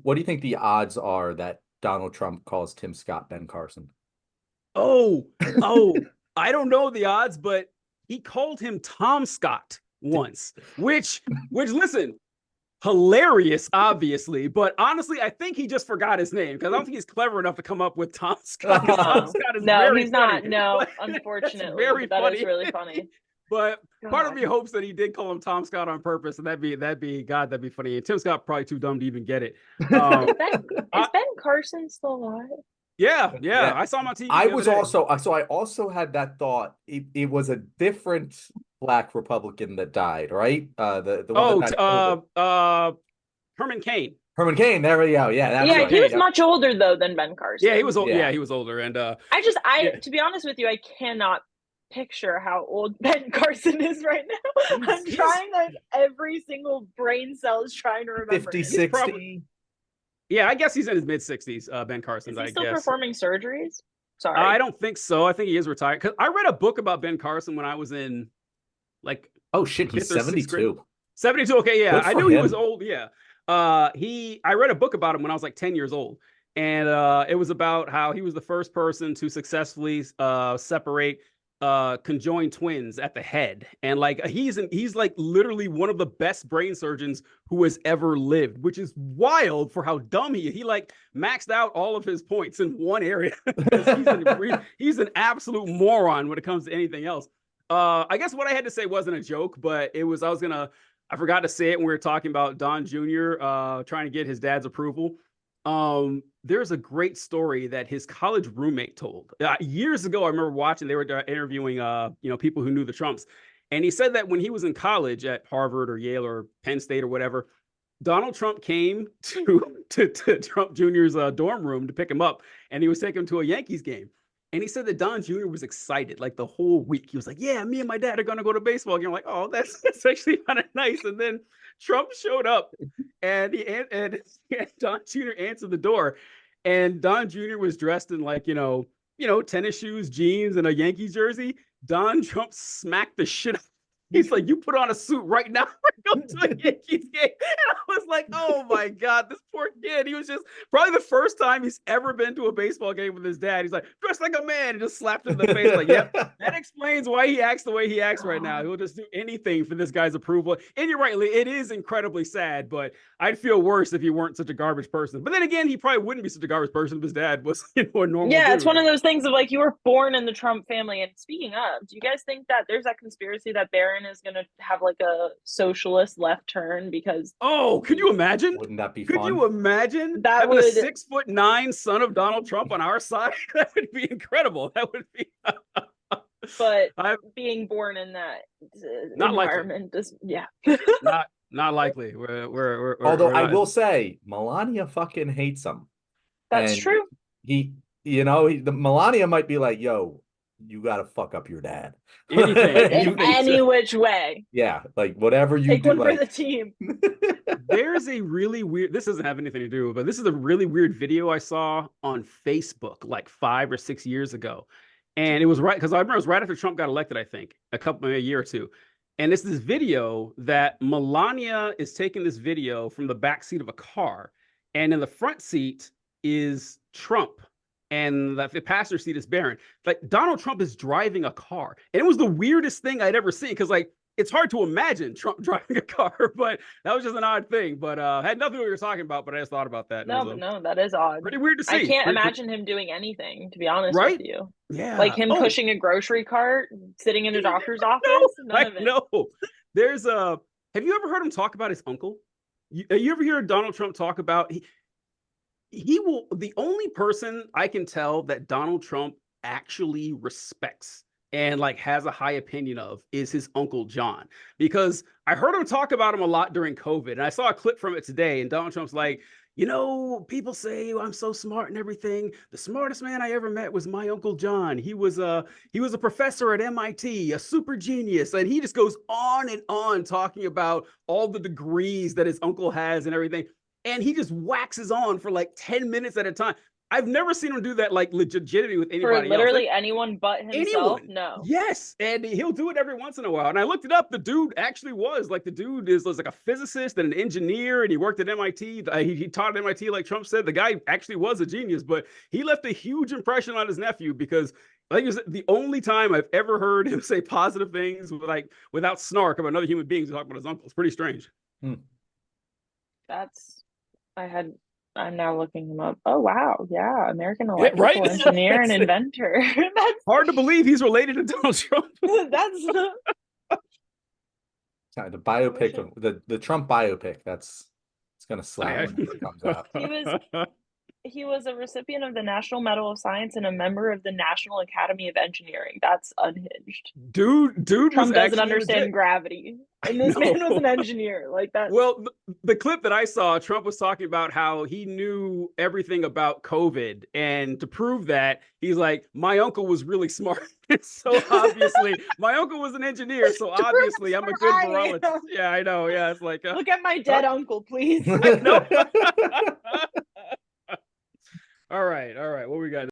what do you think the odds are that Donald Trump calls Tim Scott Ben Carson? Oh, oh, I don't know the odds, but he called him Tom Scott once, which listen, hilarious, obviously, but honestly, I think he just forgot his name because I don't think he's clever enough to come up with Tom Scott because Tom No, Scott is no, very he's funny. not. No, But that's unfortunately, very but that is funny. really funny. But part of God. me hopes that he did call him Tom Scott on purpose, and that'd be funny. And Tim Scott probably too dumb to even get it. Um, Is Ben I, is Ben Carson still alive? yeah, yeah, Yeah. I saw him on TV I the other was day. also so I also had that thought. It was a different black Republican that died, right? The one that Oh, died of COVID. Herman Cain. Herman Cain. There we go. Yeah, that's Yeah, Herman right. he was Cain. Yep. much older though than Ben Yeah, he was Carson. old. Yeah, Yeah. he was older, and I yeah, to be honest with you, I cannot picture how old Ben Carson is right now. he's I'm he's trying like every single brain cell is trying to remember 50, it. he's probably 60. yeah. I guess he's in his mid 60s. Ben Carson, Is he I still guess. performing surgeries? I Sorry. don't think so. I think he is retired. Cause I read a book about Ben Carson when I was in like Oh shit, he's fifth or sixth grade. 72. 72. Okay, yeah. Good I for knew he was him. old. Yeah. I read a book about him when I was like 10 years old. And it was about how he was the first person to successfully separate conjoined twins at the head. And like he's like literally one of the best brain surgeons who has ever lived, which is wild for how dumb he like maxed out all of his points in one area because he's an absolute moron when it comes to anything else. I guess what I had to say wasn't a joke, but it was I forgot to say it when we were talking about Don Jr. Trying to get his dad's approval. There's a great story that his college roommate told years ago. I remember watching; they were interviewing, people who knew the Trumps, and he said that when he was in college at Harvard or Yale or Penn State or whatever, Donald Trump came to Trump Jr.'s dorm room to pick him up, and he was taking him to a Yankees game. And he said that Don Jr. was excited like the whole week. He was like, "Yeah, me and my dad are gonna go to baseball game." I'm like, "Oh, that's actually kind of nice." And then Trump showed up, and and Don Jr. answered the door, and Don Jr. was dressed in like tennis shoes, jeans, and a Yankees jersey. Don Trump smacked the shit. He's like, "You put on a suit right now for go to a Yankees game." And I was like, "Oh my god, this poor kid." He was just probably the first time he's ever been to a baseball game with his dad. He's like, "Dressed like a man," and just slapped him in the face. Like, "Yep, that explains why he acts the way he acts right now. God. He'll just do anything for this guy's approval." And you're right, it is incredibly sad, but I'd feel worse if he weren't such a garbage person. But then again, he probably wouldn't be such a garbage person if his dad was, a normal Yeah, it's dude. one of those things of like you were born in the Trump family. And speaking of, do you guys think that there's that conspiracy that Barron is going to have like a socialist left turn because Oh, could he you imagine? Wouldn't that be Could you fun? imagine that having a would, 6'9" son of Donald Trump on our side? That would be incredible. That would be. but I being born in that not likely. environment is, yeah. Not likely. Although We're I not. will say, Melania fucking hates him. That's And true. he, the Melania might be like, yo, you got to fuck up your dad. In Anything any to. which way. Yeah, like whatever you Take do, one for like, the team. There's a really weird. This doesn't have anything to do, but this is a really weird video I saw on Facebook like 5 or 6 years ago, and it was right because I remember it was right after Trump got elected. I think a year or two, and it's this video that Melania is taking this video from the back seat of a car, and in the front seat is Trump. And the passenger seat is Barron. Like Donald Trump is driving a car, and it was the weirdest thing I'd ever seen because like it's hard to imagine Trump driving a car, but that was just an odd thing. But had nothing we were talking about, but I just thought about that. And it No, was but no, that is odd. pretty weird to I see. can't imagine him doing anything, to be honest with Right? you. Like Yeah. him Oh, pushing a grocery cart, sitting in a doctor's no, office, none I of it. know. There's a. Have you ever heard him talk about his uncle? You ever hear Donald Trump talk about he will the only person I can tell that Donald Trump actually respects and like has a high opinion of is his uncle John because I heard him talk about him a lot during COVID and I saw a clip from it today and Donald Trump's like, people say I'm so smart and everything. The smartest man I ever met was my uncle John. He was a professor at MIT, a super genius, and he just goes on and on talking about all the degrees that his uncle has and everything and he just waxes on for like 10 minutes at a time. I've never seen him do that like legitimately with For anybody literally else. anyone but himself, Anyone. no. Yes. And he'll do it every once in a while. And I looked it up. The dude actually was like, the dude was like a physicist and an engineer, and he worked at MIT. He taught at MIT, like Trump said. The guy actually was a genius, but he left a huge impression on his nephew because I think it was the only time I've ever heard him say positive things without snark about another human being talking about his uncle. It's pretty strange. I'm now looking him up. Oh wow, yeah, American Yeah, right? electrical engineer and inventor. That's Hard to believe he's related to Donald Trump. that's The biopic of the Trump biopic. It's gonna slap when it comes out. he was a recipient of the National Medal of Science and a member of the National Academy of Engineering. That's unhinged. Dude Trump was doesn't actually understand legit. gravity, and this man was an engineer. Like that. Well, the clip that I saw, Trump was talking about how he knew everything about COVID, and to prove that, he's like, "My uncle was really smart." So obviously, my uncle was an engineer, so obviously, I'm a good virologist. Yeah, I know. Yeah, it's like, look at my dead uncle, please. I know. All right, all right. What we got?